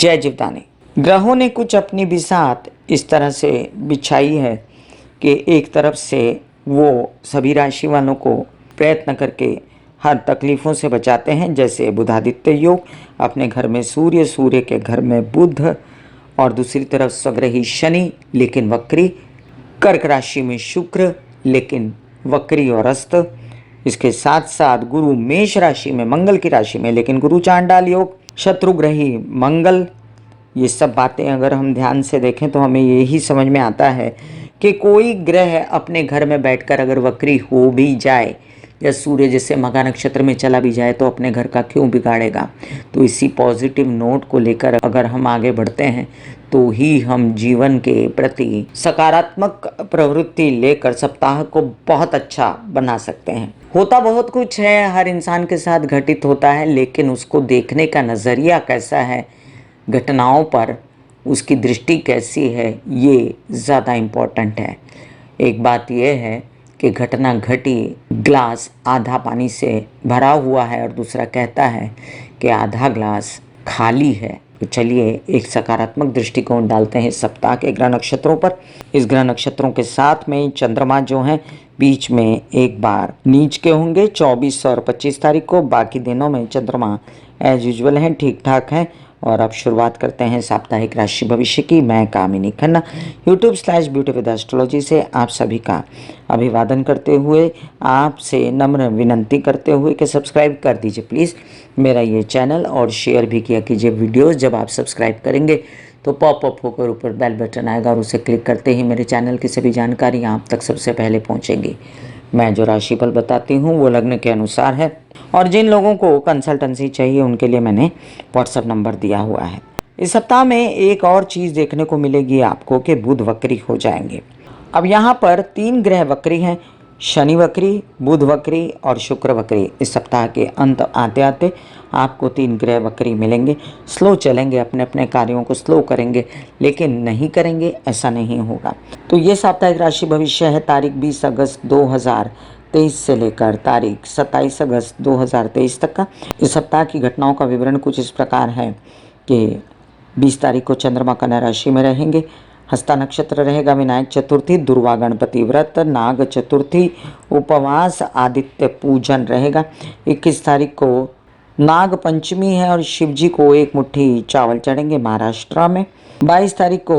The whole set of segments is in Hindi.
जय जीवदानी। ग्रहों ने कुछ अपनी बिसात इस तरह से बिछाई है कि एक तरफ से वो सभी राशि वालों को प्रयत्न करके हर तकलीफ़ों से बचाते हैं, जैसे बुधादित्य योग, अपने घर में सूर्य, सूर्य के घर में बुध, और दूसरी तरफ स्वग्रही शनि लेकिन वक्री, कर्क राशि में शुक्र लेकिन वक्री और अस्त, इसके साथ साथ गुरु मेष राशि में, मंगल की राशि में लेकिन गुरु चांडाल योग, शत्रुग्रही मंगल। ये सब बातें अगर हम ध्यान से देखें तो हमें यही समझ में आता है कि कोई ग्रह अपने घर में बैठकर अगर वक्री हो भी जाए या सूर्य जैसे मघा नक्षत्र में चला भी जाए तो अपने घर का क्यों बिगाड़ेगा। तो इसी पॉजिटिव नोट को लेकर अगर हम आगे बढ़ते हैं तो ही हम जीवन के प्रति सकारात्मक प्रवृत्ति लेकर सप्ताह को बहुत अच्छा बना सकते हैं। होता बहुत कुछ है, हर इंसान के साथ घटित होता है, लेकिन उसको देखने का नज़रिया कैसा है, घटनाओं पर उसकी दृष्टि कैसी है, ये ज़्यादा इम्पोर्टेंट है। एक बात यह है कि घटना घटी, ग्लास आधा पानी से भरा हुआ है और दूसरा कहता है कि आधा ग्लास खाली है। तो चलिए एक सकारात्मक दृष्टिकोण डालते हैं सप्ताह के ग्रह नक्षत्रों पर। इस ग्रह नक्षत्रों के साथ में चंद्रमा जो हैं बीच में एक बार नीच के होंगे 24 और 25 तारीख को। बाकी दिनों में चंद्रमा एज यूजुअल हैं, ठीक ठाक हैं। और अब शुरुआत करते हैं साप्ताहिक राशि भविष्य की। मैं कामिनी खन्ना YouTube/ब्यूटी विद एस्ट्रोलॉजी से आप सभी का अभिवादन करते हुए आपसे नम्र विनंती करते हुए कि सब्सक्राइब कर दीजिए प्लीज़ मेरा ये चैनल, और शेयर भी किया कीजिए वीडियोस। जब आप सब्सक्राइब करेंगे तो पॉपअप होकर ऊपर बेल बटन आएगा और उसे क्लिक करते ही मेरे चैनल की सभी जानकारी आप तक सबसे पहले पहुँचेंगी। मैं जो राशिफल बताती हूँ वो लग्न के अनुसार है, और जिन लोगों को कंसल्टेंसी चाहिए उनके लिए मैंने व्हाट्सएप नंबर दिया हुआ है। इस सप्ताह में एक और चीज़ देखने को मिलेगी आपको कि बुध वक्री हो जाएंगे। अब यहाँ पर 3 ग्रह वक्री हैं, शनि वक्री, बुध वक्री और शुक्र वक्री। इस सप्ताह के अंत आते आते आपको 3 ग्रह वक्री मिलेंगे। स्लो चलेंगे, अपने अपने कार्यों को स्लो करेंगे, लेकिन नहीं करेंगे ऐसा नहीं होगा। तो ये साप्ताहिक राशि भविष्य है तारीख 20 अगस्त 2023 से लेकर तारीख 27 अगस्त 2023 तक का। इस सप्ताह की घटनाओं का विवरण कुछ इस प्रकार है कि 20 तारीख को चंद्रमा कन्या राशि में रहेंगे, हस्ता नक्षत्र रहेगा, विनायक चतुर्थी, दुर्वा गणपति व्रत, नाग चतुर्थी, उपवास, आदित्य पूजन रहेगा। 21 तारीख को नाग पंचमी है और शिव जी को 1 मुट्ठी चावल चढ़ेंगे महाराष्ट्र में। 22 तारीख को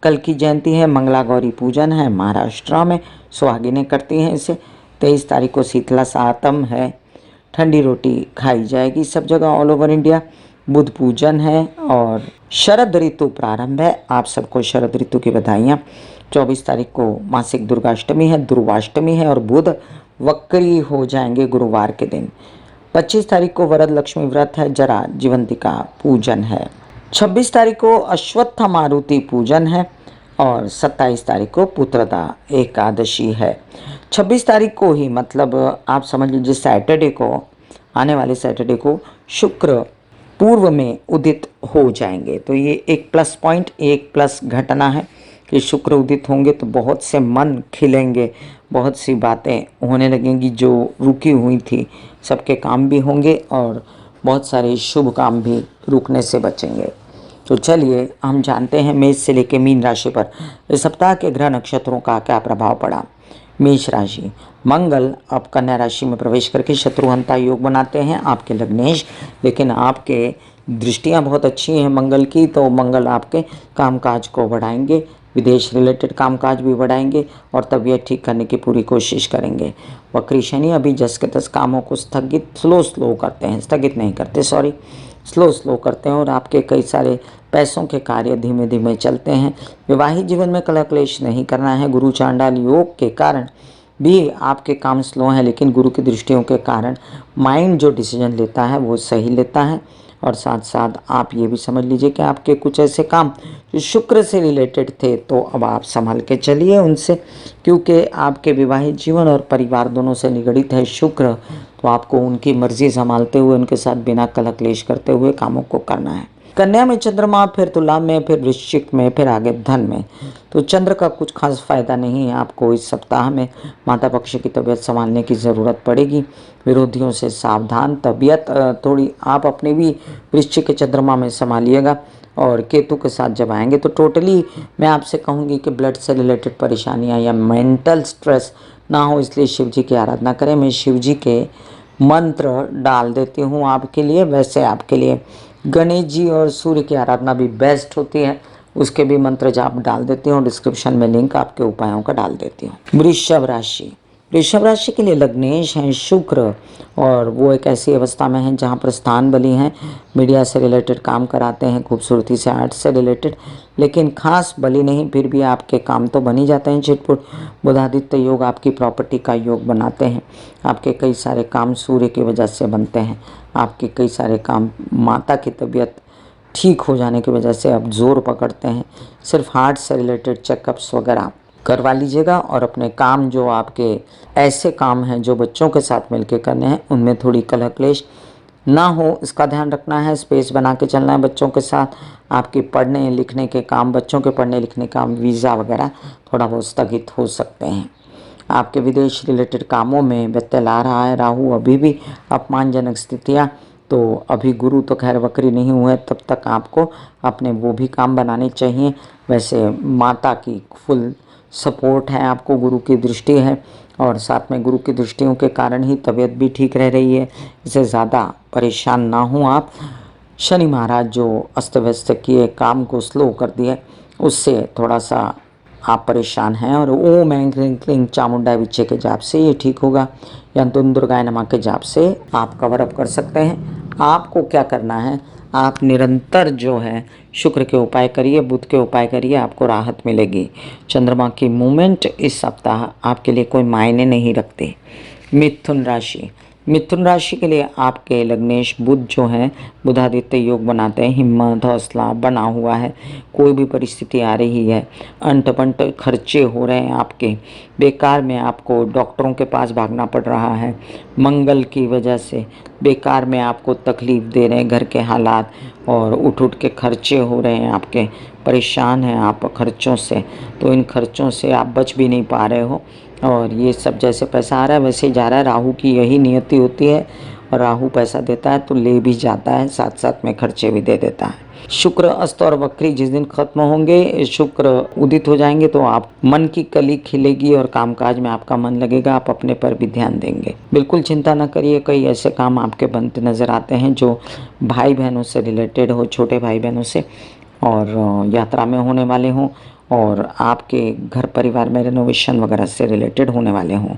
कल की जयंती है, मंगला गौरी पूजन है महाराष्ट्र में, सुहागिनें करती हैं इसे। 23 तारीख को शीतला सातम है, ठंडी रोटी खाई जाएगी सब जगह ऑल ओवर इंडिया। बुध पूजन है और शरद ऋतु प्रारंभ है, आप सबको शरद ऋतु की बधाइयाँ। 24 तारीख को मासिक दुर्गाष्टमी है, दुर्वाष्टमी है और बुध वक्री हो जाएंगे गुरुवार के दिन। 25 तारीख को वरद लक्ष्मी व्रत है, जरा जीवंतिका पूजन है। 26 तारीख को अश्वत्थ मारुति पूजन है और 27 तारीख को पुत्रदा एकादशी है। 26 तारीख को ही, मतलब आप समझ लीजिए सैटरडे को, आने वाले सैटरडे को शुक्र पूर्व में उदित हो जाएंगे। तो ये एक प्लस पॉइंट, एक प्लस घटना है कि शुक्र उदित होंगे तो बहुत से मन खिलेंगे, बहुत सी बातें होने लगेंगी जो रुकी हुई थी, सबके काम भी होंगे और बहुत सारे शुभ काम भी रुकने से बचेंगे। तो चलिए हम जानते हैं मेष से लेकर मीन राशि पर इस सप्ताह के ग्रह नक्षत्रों का क्या प्रभाव पड़ा। मेष राशि, मंगल अब कन्या राशि में प्रवेश करके शत्रुहंता योग बनाते हैं आपके लग्नेश, लेकिन आपके दृष्टियां बहुत अच्छी हैं मंगल की, तो मंगल आपके कामकाज को बढ़ाएंगे, विदेश रिलेटेड कामकाज भी बढ़ाएंगे और तबीयत ठीक करने की पूरी कोशिश करेंगे। वक्री शनि अभी जस के तस कामों को स्लो करते हैं, स्थगित नहीं करते, स्लो करते हैं और आपके कई सारे पैसों के कार्य धीमे धीमे चलते हैं। विवाहित जीवन में कलह क्लेश नहीं करना है। गुरु चांडाल योग के कारण भी आपके काम स्लो हैं, लेकिन गुरु की दृष्टियों के कारण माइंड जो डिसीजन लेता है वो सही लेता है। और साथ साथ आप ये भी समझ लीजिए कि आपके कुछ ऐसे काम जो शुक्र से रिलेटेड थे तो अब आप संभाल के चलिए उनसे, क्योंकि आपके विवाहित जीवन और परिवार दोनों से निगड़ित है शुक्र, तो आपको उनकी मर्जी संभालते हुए, उनके साथ बिना कलह क्लेश करते हुए कामों को करना है। कन्या में चंद्रमा, फिर तुला में, फिर वृश्चिक में, फिर आगे धन में। तो चंद्र का कुछ खास फायदा नहीं है आपको इस सप्ताह में। माता पक्ष की तबीयत संभालने की ज़रूरत पड़ेगी, विरोधियों से सावधान। तबीयत थोड़ी आप अपने भी वृश्चिक के चंद्रमा में संभालिएगा। और केतु के साथ जब आएंगे तो टोटली मैं आपसे कहूँगी कि ब्लड से रिलेटेड परेशानियाँ या मेंटल स्ट्रेस ना हो, इसलिए शिव जी की आराधना करें। मैं शिव जी के मंत्र डाल देती हूँ आपके लिए। वैसे आपके लिए गणेश जी और सूर्य की आराधना भी बेस्ट होती है, उसके भी मंत्र जाप डाल देती हूँ। डिस्क्रिप्शन में लिंक आपके उपायों का डाल देती हूँ। वृषभ राशि, वृषभ राशि के लिए लग्नेश हैं शुक्र, और वो एक ऐसी अवस्था में हैं जहाँ पर स्थान बली हैं, मीडिया से रिलेटेड काम कराते हैं, खूबसूरती से आर्ट से रिलेटेड, लेकिन खास बली नहीं, फिर भी आपके काम तो बन ही जाते हैं छिटपुट। बुधादित्य योग आपकी प्रॉपर्टी का योग बनाते हैं। आपके कई सारे काम सूर्य की वजह से बनते हैं। आपके कई सारे काम माता की तबीयत ठीक हो जाने की वजह से अब जोर पकड़ते हैं। सिर्फ हार्ट से रिलेटेड चेकअप्स वगैरह करवा लीजिएगा, और अपने काम जो आपके ऐसे काम हैं जो बच्चों के साथ मिलकर करने हैं उनमें थोड़ी कलह क्लेश ना हो, इसका ध्यान रखना है। स्पेस बना के चलना है बच्चों के साथ। आपके पढ़ने लिखने के काम, बच्चों के पढ़ने लिखने का वीज़ा वगैरह थोड़ा बहुत स्थगित हो सकते हैं। आपके विदेश रिलेटेड कामों में व्यत्यय ला रहा है राहु, अभी भी अपमानजनक स्थितियाँ। तो अभी गुरु तो खैर वक्री नहीं हुए, तब तक आपको अपने वो भी काम बनाने चाहिए। वैसे माता की फुल सपोर्ट है आपको, गुरु की दृष्टि है, और साथ में गुरु की दृष्टियों के कारण ही तबीयत भी ठीक रह रही है। इससे ज़्यादा परेशान ना हो आप। शनि महाराज जो अस्त व्यस्त किए, काम को स्लो कर दिए, उससे थोड़ा सा आप परेशान हैं, और ओम ऐं क्लीं क्लीं चामुंडा विच्चे के जाप से ये ठीक होगा, या तुम दुर्गाय नमः के जाप से आप कवर अप कर सकते हैं। आपको क्या करना है, आप निरंतर जो है शुक्र के उपाय करिए, बुध के उपाय करिए, आपको राहत मिलेगी। चंद्रमा की मूवमेंट इस सप्ताह आपके लिए कोई मायने नहीं रखते। मिथुन राशि, मिथुन राशि के लिए आपके लग्नेश बुध जो हैं बुधादित्य योग बनाते हैं। हिम्मत हौसला बना हुआ है, कोई भी परिस्थिति आ रही है, अंट पंट खर्चे हो रहे हैं आपके, बेकार में आपको डॉक्टरों के पास भागना पड़ रहा है, मंगल की वजह से बेकार में आपको तकलीफ़ दे रहे हैं घर के हालात, और उठ उठ के खर्चे हो रहे हैं आपके, परेशान हैं आप खर्चों से, तो इन खर्चों से आप बच भी नहीं पा रहे हो, और ये सब जैसे पैसा आ रहा है वैसे ही जा रहा है। राहु की यही नियति होती है, और राहु पैसा देता है तो ले भी जाता है, साथ साथ में खर्चे भी दे देता है। शुक्र अस्त और वक्री जिस दिन खत्म होंगे, शुक्र उदित हो जाएंगे, तो आप मन की कली खिलेगी और कामकाज में आपका मन लगेगा, आप अपने पर भी ध्यान देंगे। बिल्कुल चिंता न करिए, कई ऐसे काम आपके बनते नजर आते हैं जो भाई बहनों से रिलेटेड हो, छोटे भाई बहनों से, और यात्रा में होने वाले हों, और आपके घर परिवार में रेनोवेशन वगैरह से रिलेटेड होने वाले हों।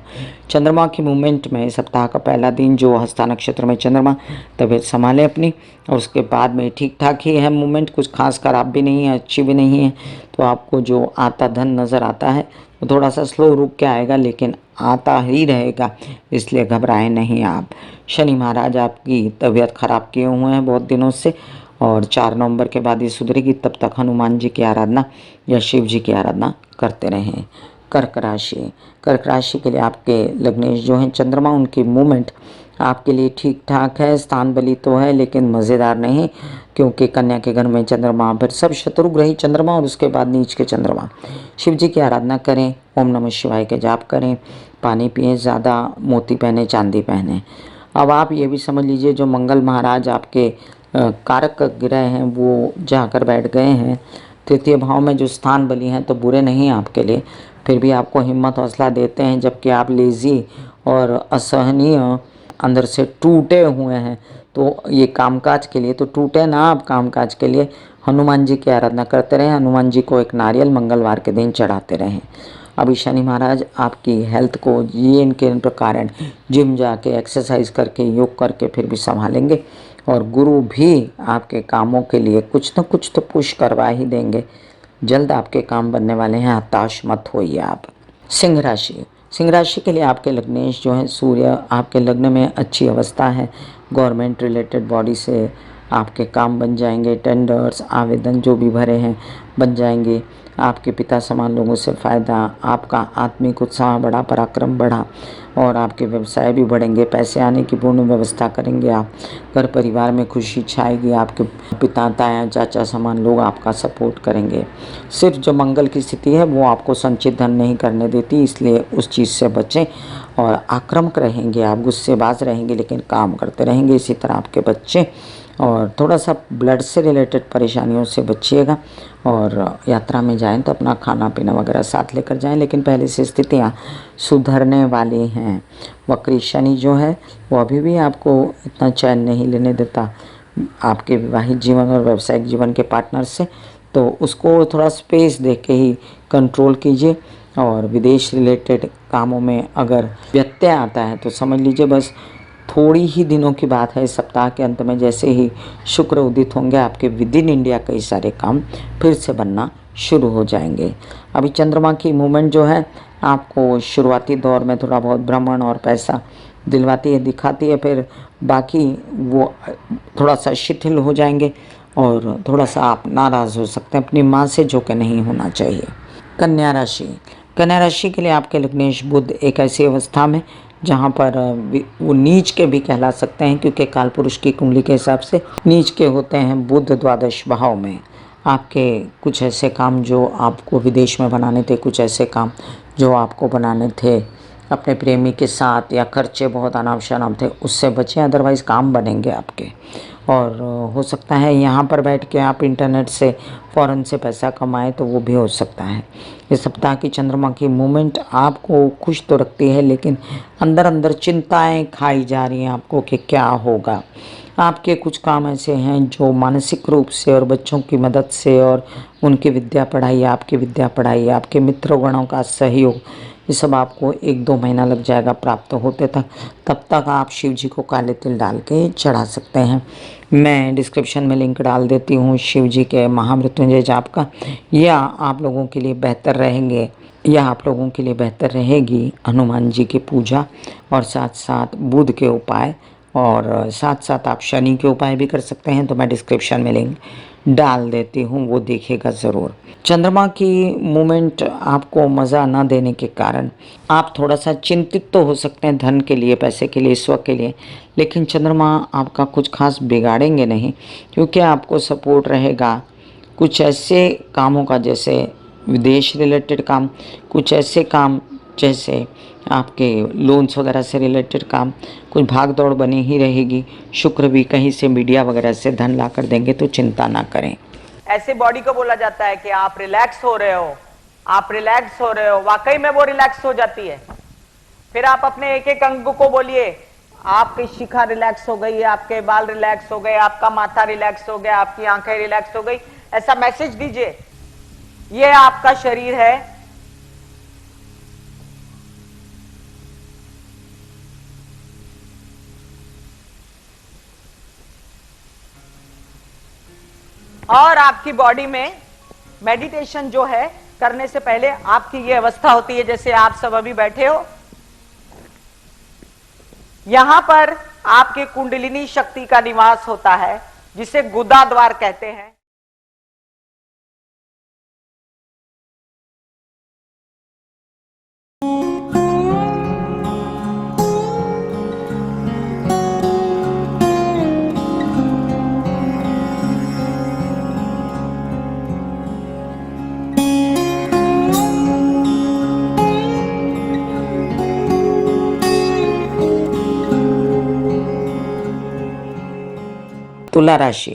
चंद्रमा की मूवमेंट में सप्ताह का पहला दिन जो हस्ता नक्षत्र में चंद्रमा, तबीयत संभालें अपनी, और उसके बाद में ठीक ठाक ही है मूवमेंट, कुछ खास खराब भी नहीं है, अच्छी भी नहीं है। तो आपको जो आता धन नज़र आता है वो थोड़ा सा स्लो रुक के आएगा, लेकिन आता ही रहेगा, इसलिए घबराएं नहीं आप। शनि महाराज आपकी तबीयत खराब किए हुए हैं बहुत दिनों से, और 4 नवंबर के बाद ये सुधरेगी, तब तक हनुमान जी की आराधना या शिव जी की आराधना करते रहें। कर्क राशि, कर्क राशि के लिए आपके लग्नेश जो हैं चंद्रमा, उनकी मूवमेंट आपके लिए ठीक ठाक है। स्थान बली तो है लेकिन मज़ेदार नहीं, क्योंकि कन्या के घर में चंद्रमा, फिर सब शत्रुग्रही चंद्रमा, और उसके बाद नीच के चंद्रमा। शिव जी की आराधना करें, ओम नमः शिवाय के जाप करें, पानी पिएं ज़्यादा, मोती पहने, चांदी पहने। अब आप ये भी समझ लीजिए, जो मंगल महाराज आपके कारक ग्रह हैं वो जाकर बैठ गए हैं तृतीय भाव में, जो स्थान बली हैं, तो बुरे नहीं आपके लिए, फिर भी आपको हिम्मत हौसला देते हैं, जबकि आप लेज़ी और असहनीय अंदर से टूटे हुए हैं। तो ये कामकाज के लिए तो टूटे ना आप, कामकाज के लिए हनुमान जी की आराधना करते रहें, हनुमान जी को एक नारियल मंगलवार के दिन चढ़ाते रहें। अभी शनि महाराज आपकी हेल्थ को ये इनके कारण जिम जाके एक्सरसाइज करके योग करके फिर भी संभालेंगे, और गुरु भी आपके कामों के लिए कुछ न कुछ तो पुश करवा ही देंगे। जल्द आपके काम बनने वाले हैं, हताश मत होइए आप। सिंह राशि, सिंह राशि के लिए आपके लग्नेश जो है सूर्य आपके लग्न में अच्छी अवस्था है। गवर्नमेंट रिलेटेड बॉडी से आपके काम बन जाएंगे, टेंडर्स आवेदन जो भी भरे हैं बन जाएंगे। आपके पिता समान लोगों से फ़ायदा, आपका आत्मिक उत्साह बढ़ा, पराक्रम बढ़ा, और आपके व्यवसाय भी बढ़ेंगे, पैसे आने की पूर्ण व्यवस्था करेंगे आप। घर परिवार में खुशी छाएगी, आपके पिता ताया चाचा समान लोग आपका सपोर्ट करेंगे। सिर्फ जो मंगल की स्थिति है वो आपको संचित धन नहीं करने देती, इसलिए उस चीज़ से बचें, और आक्रामक रहेंगे आप, गुस्सेबाज रहेंगे लेकिन काम करते रहेंगे। इसी तरह आपके बच्चे और थोड़ा सा ब्लड से रिलेटेड परेशानियों से बचिएगा। और यात्रा में जाएं तो अपना खाना पीना वगैरह साथ लेकर जाएं, लेकिन पहले से स्थितियाँ सुधरने वाली हैं। वक्री शनि जो है वो अभी भी आपको इतना चैन नहीं लेने देता आपके विवाहित जीवन और व्यावसायिक जीवन के पार्टनर से, तो उसको थोड़ा स्पेस दे के ही कंट्रोल कीजिए। और विदेश रिलेटेड कामों में अगर व्यत्यय आता है तो समझ लीजिए बस थोड़ी ही दिनों की बात है। इस सप्ताह के अंत में जैसे ही शुक्र उदित होंगे, आपके विद इन इंडिया कई सारे काम फिर से बनना शुरू हो जाएंगे। अभी चंद्रमा की मूवमेंट जो है आपको शुरुआती दौर में थोड़ा बहुत भ्रमण और पैसा दिलवाती है, दिखाती है, फिर बाकी वो थोड़ा सा शिथिल हो जाएंगे और थोड़ा सा आप नाराज़ हो सकते हैं अपनी माँ से, जो कि नहीं होना चाहिए। कन्या राशि, कन्या राशि के लिए आपके लग्नेश बुध एक ऐसी अवस्था में जहाँ पर वो नीच के भी कहला सकते हैं, क्योंकि काल पुरुष की कुंडली के हिसाब से नीच के होते हैं बुध द्वादश भाव में। आपके कुछ ऐसे काम जो आपको विदेश में बनाने थे, कुछ ऐसे काम जो आपको बनाने थे अपने प्रेमी के साथ, या खर्चे बहुत अनावश्यक थे, उससे बचें, अदरवाइज़ काम बनेंगे आपके। और हो सकता है यहाँ पर बैठ के आप इंटरनेट से फ़ौरन से पैसा कमाएं, तो वो भी हो सकता है। इस सप्ताह की चंद्रमा की मूवमेंट आपको खुश तो रखती है, लेकिन अंदर अंदर चिंताएं खाई जा रही हैं आपको कि क्या होगा। आपके कुछ काम ऐसे हैं जो मानसिक रूप से और बच्चों की मदद से और उनकी विद्या पढ़ाई, आपकी विद्या पढ़ाई, आपके मित्रगणों का सहयोग, ये सब आपको 1-2 महीना लग जाएगा प्राप्त होते तक। तब तक आप शिव जी को काले तिल डाल के चढ़ा सकते हैं। मैं डिस्क्रिप्शन में लिंक डाल देती हूँ शिव जी के महामृत्युंजय जाप का, या आप लोगों के लिए बेहतर रहेंगे, या आप लोगों के लिए बेहतर रहेगी हनुमान जी की पूजा, और साथ साथ बुध के उपाय, और साथ साथ आप शनि के उपाय भी कर सकते हैं। तो मैं डिस्क्रिप्शन में लिंक डाल देती हूँ, वो देखिएगा ज़रूर। चंद्रमा की मूवमेंट आपको मज़ा न देने के कारण आप थोड़ा सा चिंतित तो हो सकते हैं धन के लिए, पैसे के लिए, इस वक्त के लिए, लेकिन चंद्रमा आपका कुछ खास बिगाड़ेंगे नहीं, क्योंकि आपको सपोर्ट रहेगा कुछ ऐसे कामों का, जैसे विदेश रिलेटेड काम, कुछ ऐसे काम जैसे आपके लोन्स वगैरह से रिलेटेड काम, कुछ भाग दौड़ बनी ही रहेगी। शुक्र भी कहीं से मीडिया वगैरह से धन ला कर देंगे, तो चिंता ना करें। ऐसे बॉडी को बोला जाता है कि आप रिलैक्स हो रहे हो, आप रिलैक्स हो रहे हो, वाकई में वो रिलैक्स हो जाती है। फिर आप अपने एक एक अंग को बोलिए, आपकी शिखा रिलैक्स हो गई, आपके बाल रिलैक्स हो गए, आपका माथा रिलैक्स हो गया, आपकी आंखें रिलैक्स हो गई, ऐसा मैसेज दीजिए। ये आपका शरीर है, और आपकी बॉडी में मेडिटेशन जो है करने से पहले आपकी ये अवस्था होती है, जैसे आप सब अभी बैठे हो, यहां पर आपके कुंडलिनी शक्ति का निवास होता है, जिसे गुदा द्वार कहते हैं। तुला राशि,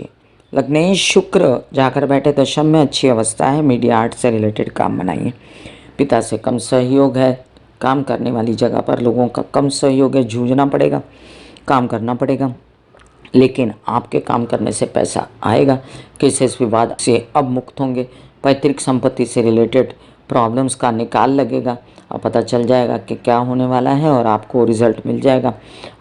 लग्नेश शुक्र जाकर बैठे दशम में, अच्छी अवस्था है। मीडिया आर्ट से रिलेटेड काम बनाइए। पिता से कम सहयोग है, काम करने वाली जगह पर लोगों का कम सहयोग है, जूझना पड़ेगा, काम करना पड़ेगा, लेकिन आपके काम करने से पैसा आएगा। केसेस विवाद से अब मुक्त होंगे। पैतृक संपत्ति से रिलेटेड प्रॉब्लम्स का निकाल लगेगा और पता चल जाएगा कि क्या होने वाला है, और आपको रिजल्ट मिल जाएगा।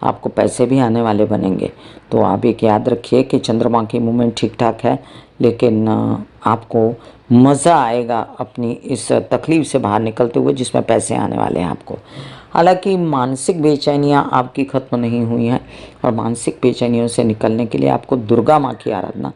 आपको पैसे भी आने वाले बनेंगे। तो आप एक याद रखिए कि चंद्रमा की मूवमेंट ठीक ठाक है, लेकिन आपको मज़ा आएगा अपनी इस तकलीफ़ से बाहर निकलते हुए, जिसमें पैसे आने वाले हैं आपको। हालांकि मानसिक बेचैनियाँ आपकी ख़त्म नहीं हुई हैं, और मानसिक बेचैनियों से निकलने के लिए आपको दुर्गा माँ की आराधना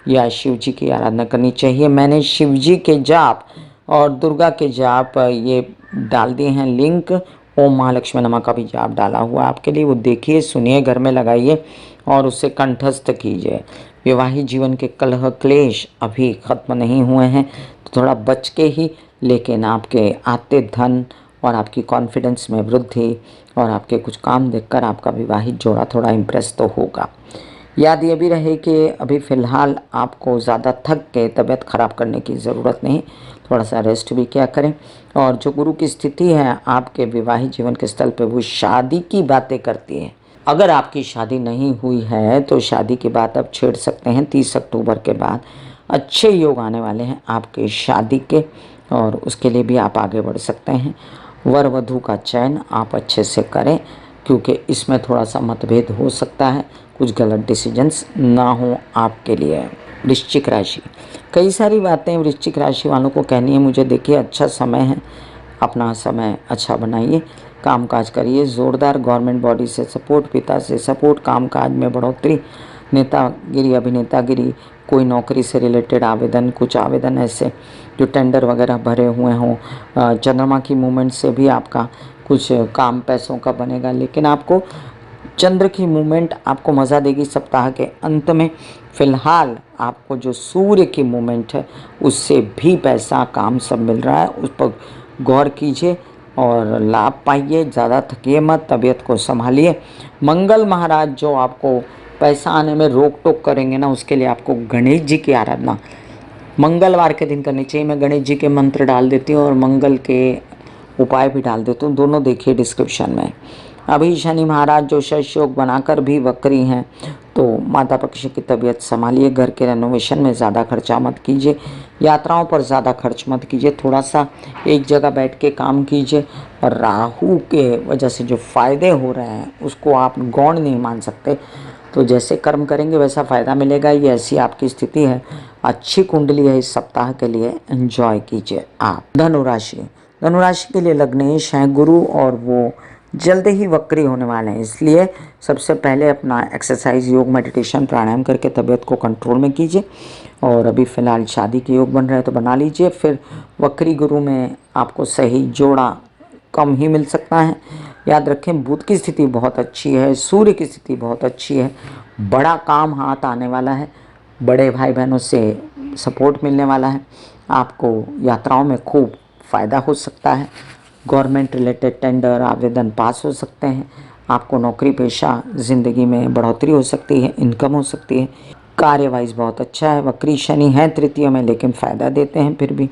या शिव जी की आराधना करनी चाहिए। मैंने शिव जी के जाप और दुर्गा के जाप ये डाल दिए हैं लिंक। ओम महालक्ष्मी नमः का भी जाप डाला हुआ आपके लिए, वो देखिए, सुनिए, घर में लगाइए और उससे कंठस्थ कीजिए। वैवाहिक जीवन के कलह क्लेश अभी ख़त्म नहीं हुए हैं, तो थोड़ा बच के ही, लेकिन आपके आते धन और आपकी कॉन्फिडेंस में वृद्धि और आपके कुछ काम देखकर आपका विवाहित जोड़ा थोड़ा इम्प्रेस तो होगा। याद ये भी रहे कि अभी फ़िलहाल आपको ज़्यादा थक के तबीयत ख़राब करने की ज़रूरत नहीं, थोड़ा सा रेस्ट भी किया करें। और जो गुरु की स्थिति है आपके विवाहित जीवन के स्थल पे, वो शादी की बातें करती है। अगर आपकी शादी नहीं हुई है तो शादी की बात आप छेड़ सकते हैं। 30 अक्टूबर के बाद अच्छे योग आने वाले हैं आपके शादी के, और उसके लिए भी आप आगे बढ़ सकते हैं। वर वधू का चयन आप अच्छे से करें, क्योंकि इसमें थोड़ा सा मतभेद हो सकता है, कुछ गलत डिसीजंस ना हो आपके लिए। वृश्चिक राशि, कई सारी बातें वृश्चिक राशि वालों को कहनी है मुझे। देखिए, अच्छा समय है, अपना समय अच्छा बनाइए, कामकाज करिए, ज़ोरदार गवर्नमेंट बॉडी से सपोर्ट, पिता से सपोर्ट, कामकाज में बढ़ोतरी, नेतागिरी, अभिनेतागिरी, कोई नौकरी से रिलेटेड आवेदन, कुछ आवेदन ऐसे जो टेंडर वगैरह भरे हुए हों। चंद्रमा की मूवमेंट से भी आपका कुछ काम पैसों का बनेगा, लेकिन आपको चंद्र की मूवमेंट आपको मज़ा देगी सप्ताह के अंत में। फ़िलहाल आपको जो सूर्य की मूवमेंट है उससे भी पैसा काम सब मिल रहा है, उस पर गौर कीजिए और लाभ पाइए। ज़्यादा थकिए मत, तबीयत को संभालिए। मंगल महाराज जो आपको पैसा आने में रोक टोक करेंगे ना, उसके लिए आपको गणेश जी की आराधना मंगलवार के दिन करनी चाहिए। मैं गणेश जी के मंत्र डाल देती हूँ और मंगल के उपाय भी डाल देती हूँ, दोनों देखिए डिस्क्रिप्शन में। अभी शनि महाराज जो शश योग बनाकर भी वक्री हैं, तो माता पक्ष की तबीयत संभालिए। घर के रेनोवेशन में ज़्यादा खर्चा मत कीजिए, यात्राओं पर ज़्यादा खर्च मत कीजिए, थोड़ा सा एक जगह बैठ के काम कीजिए। और राहु के वजह से जो फ़ायदे हो रहे हैं उसको आप गौण नहीं मान सकते, तो जैसे कर्म करेंगे वैसा फ़ायदा मिलेगा। ये ऐसी आपकी स्थिति है, अच्छी कुंडली है इस सप्ताह के लिए, एंजॉय कीजिए आप। धनुराशि, धनुराशि के लिए लग्नेश हैं गुरु, और वो जल्द ही वक्री होने वाले हैं, इसलिए सबसे पहले अपना एक्सरसाइज, योग, मेडिटेशन, प्राणायाम करके तबीयत को कंट्रोल में कीजिए। और अभी फ़िलहाल शादी के योग बन रहे हैं तो बना लीजिए। फिर वक्री गुरु में आपको सही जोड़ा कम ही मिल सकता है। याद रखें, बुध की स्थिति बहुत अच्छी है, सूर्य की स्थिति बहुत अच्छी है, बड़ा काम हाथ आने वाला है, बड़े भाई बहनों से सपोर्ट मिलने वाला है, आपको यात्राओं में खूब फ़ायदा हो सकता है। गवर्नमेंट रिलेटेड टेंडर, आवेदन पास हो सकते हैं। आपको नौकरी पेशा ज़िंदगी में बढ़ोतरी हो सकती है, इनकम हो सकती है। कार्य वाइज बहुत अच्छा है। वक्री शनि है तृतीय में, लेकिन फ़ायदा देते हैं फिर भी।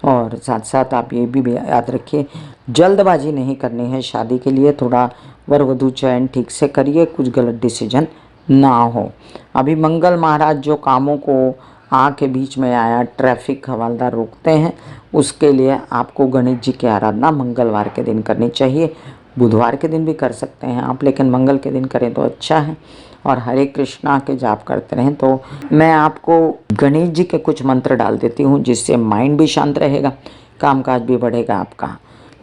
और साथ साथ आप ये भी याद रखिए, जल्दबाजी नहीं करनी है शादी के लिए, थोड़ा वर वधू चयन ठीक से करिए, कुछ गलत डिसीजन ना हो। अभी मंगल महाराज जो कामों को के बीच में आया, ट्रैफिक हवालदार रोकते हैं, उसके लिए आपको गणेश जी की आराधना मंगलवार के दिन करनी चाहिए। बुधवार के दिन भी कर सकते हैं आप, लेकिन मंगल के दिन करें तो अच्छा है। और हरे कृष्णा के जाप करते रहें। तो मैं आपको गणेश जी के कुछ मंत्र डाल देती हूँ, जिससे माइंड भी शांत रहेगा, कामकाज भी बढ़ेगा आपका।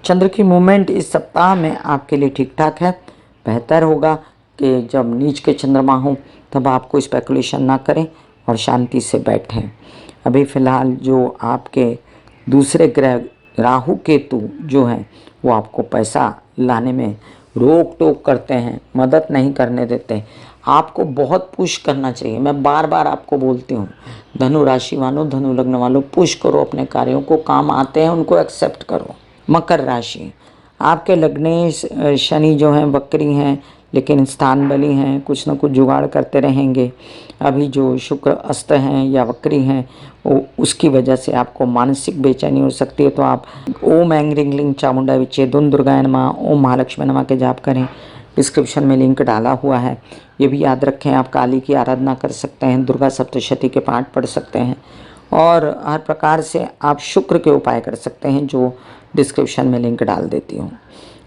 चंद्र की मूवमेंट इस सप्ताह में आपके लिए ठीक ठाक है। बेहतर होगा कि जब नीच के चंद्रमा हों तब आपको स्पेकुलेशन ना करें और शांति से बैठें। अभी फ़िलहाल जो आपके दूसरे ग्रह राहु केतु जो हैं, वो आपको पैसा लाने में रोक टोक करते हैं, मदद नहीं करने देते। आपको बहुत पुश करना चाहिए, मैं बार बार आपको बोलती हूँ। धनु राशि वालों, धनु लग्न वालों, पुश करो अपने कार्यों को, काम आते हैं उनको एक्सेप्ट करो। मकर राशि, आपके लग्नेश शनि जो हैं वक्री हैं, लेकिन स्थान बली हैं, कुछ न कुछ जुगाड़ करते रहेंगे। अभी जो शुक्र अस्त हैं या वक्री हैं, उसकी वजह से आपको मानसिक बेचैनी हो सकती है। तो आप ओम ऐंग्रिंगलिंग चामुंडा विचे दुन दुर्गाय नमः, ओम महालक्ष्मी नमः के जाप करें। डिस्क्रिप्शन में लिंक डाला हुआ है। ये भी याद रखें, आप काली की आराधना कर सकते हैं, दुर्गा सप्तशती के पाठ पढ़ सकते हैं, और हर प्रकार से आप शुक्र के उपाय कर सकते हैं, जो डिस्क्रिप्शन में लिंक डाल देती हूँ।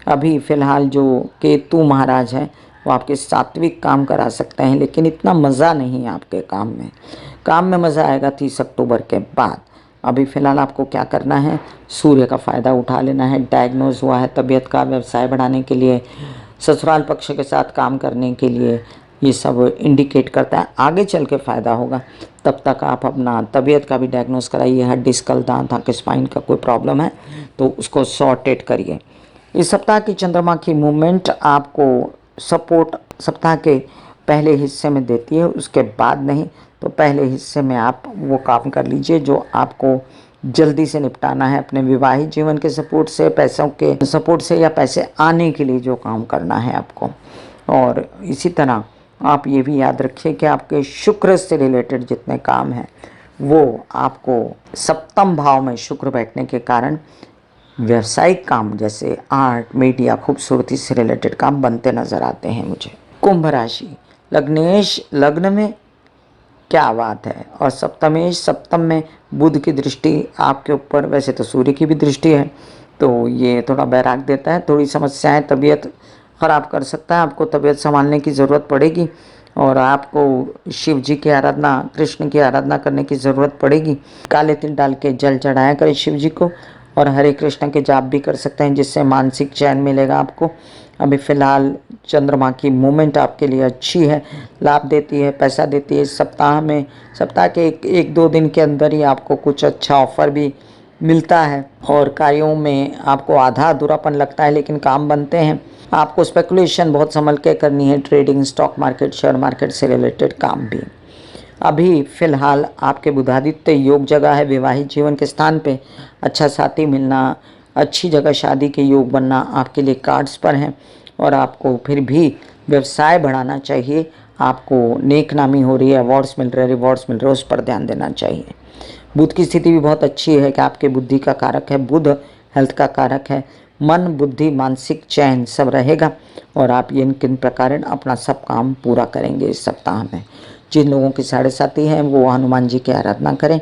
अभी फ़िलहाल जो केतु महाराज हैं, वो आपके सात्विक काम करा सकते हैं, लेकिन इतना मज़ा नहीं है आपके काम में। काम में मज़ा आएगा 30 अक्टूबर के बाद। अभी फ़िलहाल आपको क्या करना है, सूर्य का फ़ायदा उठा लेना है। डायग्नोज हुआ है तबीयत का, व्यवसाय बढ़ाने के लिए, ससुराल पक्ष के साथ काम करने के लिए, ये सब इंडिकेट करता है आगे चल के फ़ायदा होगा। तब तक आप अपना तबीयत का भी डायग्नोस कराइए। हड्डी, स्कल, दांत, आँख, स्पाइन का कोई प्रॉब्लम है तो उसको सॉर्टेड करिए। इस सप्ताह की चंद्रमा की मूवमेंट आपको सपोर्ट सप्ताह के पहले हिस्से में देती है, उसके बाद नहीं। तो पहले हिस्से में आप वो काम कर लीजिए जो आपको जल्दी से निपटाना है, अपने विवाहित जीवन के सपोर्ट से, पैसों के सपोर्ट से, या पैसे आने के लिए जो काम करना है आपको। और इसी तरह आप ये भी याद रखिए कि आपके शुक्र से रिलेटेड जितने काम हैं वो आपको सप्तम भाव में शुक्र बैठने के कारण व्यावसायिक काम जैसे आर्ट, मीडिया, खूबसूरती से रिलेटेड काम बनते नजर आते हैं मुझे। कुंभ राशि, लग्नेश लग्न में, क्या बात है। और सप्तमेश, सप्तम में बुध की दृष्टि आपके ऊपर, वैसे तो सूर्य की भी दृष्टि है, तो ये थोड़ा बैराग देता है, थोड़ी समस्याएं, तबीयत ख़राब कर सकता है, आपको तबीयत संभालने की ज़रूरत पड़ेगी और आपको शिव जी की आराधना, कृष्ण की आराधना करने की ज़रूरत पड़ेगी। काले तिल डाल के जल चढ़ाया करें शिव जी को और हरे कृष्ण के जाप भी कर सकते हैं, जिससे मानसिक चैन मिलेगा आपको। अभी फ़िलहाल चंद्रमा की मूवमेंट आपके लिए अच्छी है, लाभ देती है, पैसा देती है। सप्ताह में, सप्ताह के एक दो दिन के अंदर ही आपको कुछ अच्छा ऑफर भी मिलता है और कार्यों में आपको आधा अधूरापन लगता है लेकिन काम बनते हैं। आपको स्पेकुलेशन बहुत संभल के करनी है, trading, stock market, share market से रिलेटेड काम भी। अभी फ़िलहाल आपके बुधादित्य योग जगह है वैवाहिक जीवन के स्थान पे, अच्छा साथी मिलना, अच्छी जगह शादी के योग बनना आपके लिए कार्ड्स पर हैं और आपको फिर भी व्यवसाय बढ़ाना चाहिए। आपको नेक नामी हो रही है, अवार्ड्स मिल रहे हैं, रिवॉर्ड्स मिल रहे हैं, उस पर ध्यान देना चाहिए। बुध की स्थिति भी बहुत अच्छी है कि आपके बुद्धि का कारक है, बुध हेल्थ का कारक है, मन, बुद्धि, मानसिक चैन सब रहेगा और आप ये किन प्रकार अपना सब काम पूरा करेंगे इस सप्ताह में। जिन लोगों के 7.5 हैं वो हनुमान जी की आराधना करें,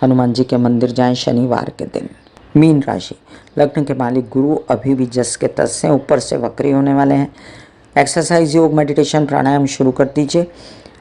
हनुमान जी के मंदिर जाएं शनिवार के दिन। मीन राशि, लग्न के मालिक गुरु अभी भी जस के तस से, ऊपर से वक्री होने वाले हैं। एक्सरसाइज, योग, मेडिटेशन, प्राणायाम शुरू कर दीजिए।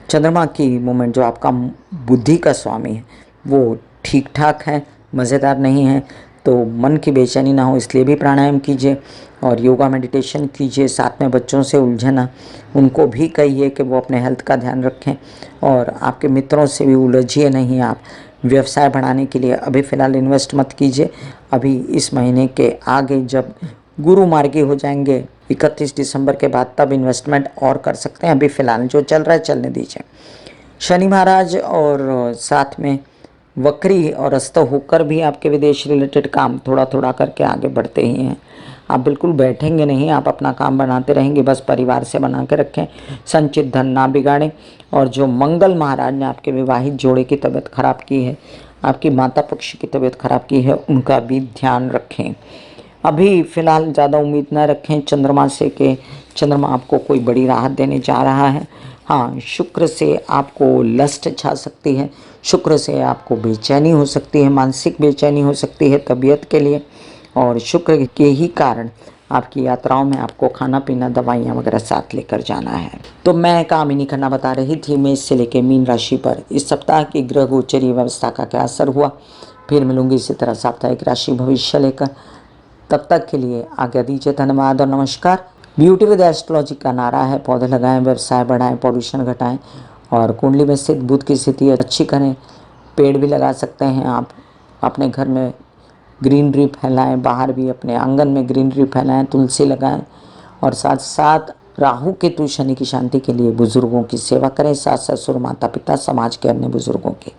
चंद्रमा की मूवमेंट जो आपका बुद्धि का स्वामी है वो ठीक ठाक है, मज़ेदार नहीं है, तो मन की बेचैनी ना हो इसलिए भी प्राणायाम कीजिए और योगा मेडिटेशन कीजिए। साथ में बच्चों से उलझना, उनको भी कहिए कि वो अपने हेल्थ का ध्यान रखें और आपके मित्रों से भी उलझिए नहीं। आप व्यवसाय बढ़ाने के लिए अभी फ़िलहाल इन्वेस्ट मत कीजिए। अभी इस महीने के आगे जब गुरु मार्गी हो जाएंगे 31 दिसंबर के बाद, तब इन्वेस्टमेंट और कर सकते हैं। अभी फ़िलहाल जो चल रहा है चलने दीजिए। शनि महाराज और साथ में वक्री और अस्त होकर भी आपके विदेश रिलेटेड काम थोड़ा थोड़ा करके आगे बढ़ते ही हैं। आप बिल्कुल बैठेंगे नहीं, आप अपना काम बनाते रहेंगे, बस परिवार से बना के रखें, संचित धन ना बिगाड़ें। और जो मंगल महाराज ने आपके विवाहित जोड़े की तबीयत खराब की है, आपकी माता पक्ष की तबीयत खराब की है, उनका भी ध्यान रखें। अभी फ़िलहाल ज़्यादा उम्मीद न रखें चंद्रमा से कि चंद्रमा आपको कोई बड़ी राहत देने जा रहा है। हाँ, शुक्र से आपको लस्ट छा सकती है, शुक्र से आपको बेचैनी हो सकती है, मानसिक बेचैनी हो सकती है तबीयत के लिए, और शुक्र के ही कारण आपकी यात्राओं में आपको खाना पीना, दवाइयाँ वगैरह साथ लेकर जाना है। तो मैं काम ही नहीं करना बता रही थी मेष से लेकर मीन राशि पर इस सप्ताह की ग्रह गोचरीय व्यवस्था का क्या असर हुआ। फिर मिलूंगी इसी तरह साप्ताहिक राशि भविष्य लेकर। तब तक के लिए आज्ञा दीजिए, धन्यवाद और नमस्कार। ब्यूटी विद एस्ट्रोलॉजी का नारा है, पौधे लगाएं, व्यवसाय बढ़ाएं, पॉल्यूशन घटाएं और कुंडली में स्थित बुध की स्थिति अच्छी करें। पेड़ भी लगा सकते हैं आप, अपने घर में ग्रीनरी फैलाएं, बाहर भी अपने आंगन में ग्रीनरी फैलाएं, तुलसी लगाएं और साथ साथ राहु केतु शनि की शांति के लिए बुजुर्गों की सेवा करें, सास ससुर माता पिता समाज के अन्य बुजुर्गों की।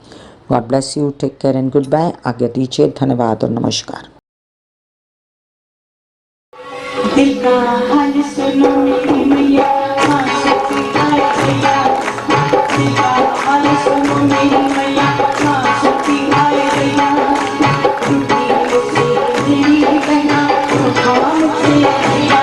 God bless you, take care and goodbye. आज्ञा दीजिए, धन्यवाद और नमस्कार। दिल का हाल सुनो मेरी मैया, हाँ सच्ची हाय भैया। दिल का हाल सुनो मेरी मैया, हाँ सच्ची हाय भैया। टूटी से तेरी बहना, हाँ मुझसे भैया।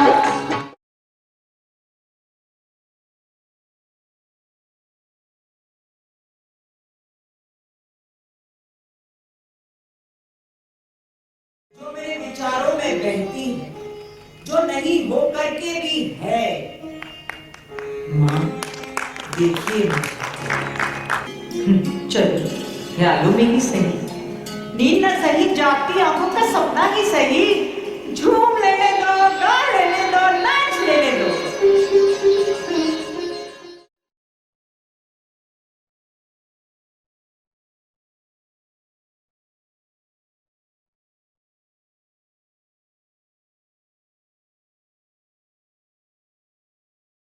जो मेरे विचारों में बहती है, जो नहीं हो करके भी है। माँ देखिए चलो ख्यालों में ही सही, नींद न सही, जागती आंखों का सपना ही सही। झूम लेने दो, गा लेने दो, नाच लेने दो।